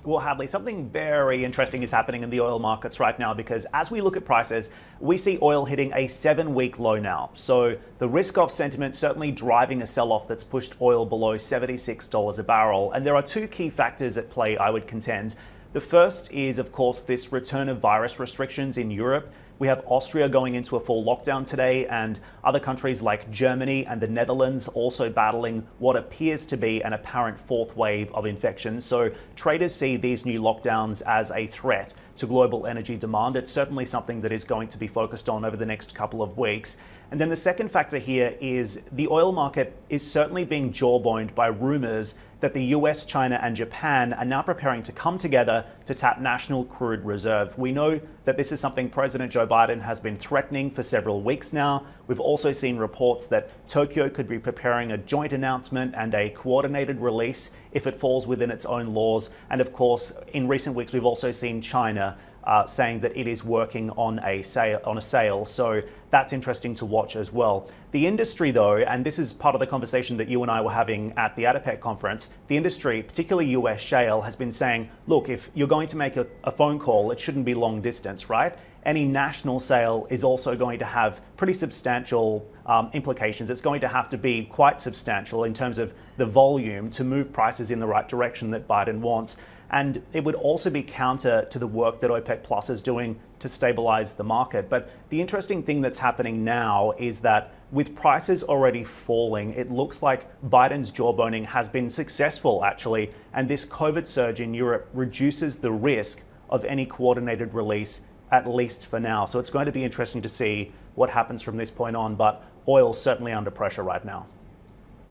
Well, Hadley, something very interesting is happening in the oil markets right now because as we look at prices, we see oil hitting a 7-week low now. So the risk-off sentiment certainly driving a sell-off that's pushed oil below $76 a barrel. And there are two key factors at play, I would contend. The first is, of course, this return of virus restrictions in Europe. We have Austria going into a full lockdown today, and other countries like Germany and the Netherlands also battling what appears to be an apparent fourth wave of infections. So traders see these new lockdowns as a threat to global energy demand. It's certainly something that is going to be focused on over the next couple of weeks. And then the second factor here is the oil market is certainly being jawboned by rumors that the US, China, and Japan are now preparing to come together to tap national crude reserve. We know that this is something President Joe Biden has been threatening for several weeks now. We've also seen reports that Tokyo could be preparing a joint announcement and a coordinated release if it falls within its own laws. And of course, in recent weeks, we've also seen China saying that it is working on a sale. So that's interesting to watch as well. The industry, though, and this is part of the conversation that you and I were having at the ADIPEC conference, the industry, particularly US shale, has been saying, look, if you're going to make a phone call, it shouldn't be long distance, right? Any national sale is also going to have pretty substantial implications. It's going to have to be quite substantial in terms of the volume to move prices in the right direction that Biden wants. And it would also be counter to the work that OPEC Plus is doing to stabilize the market. But the interesting thing that's happening now is that with prices already falling, it looks like Biden's jawboning has been successful, actually. And this COVID surge in Europe reduces the risk of any coordinated release, at least for now. So it's going to be interesting to see what happens from this point on. But oil's certainly under pressure right now.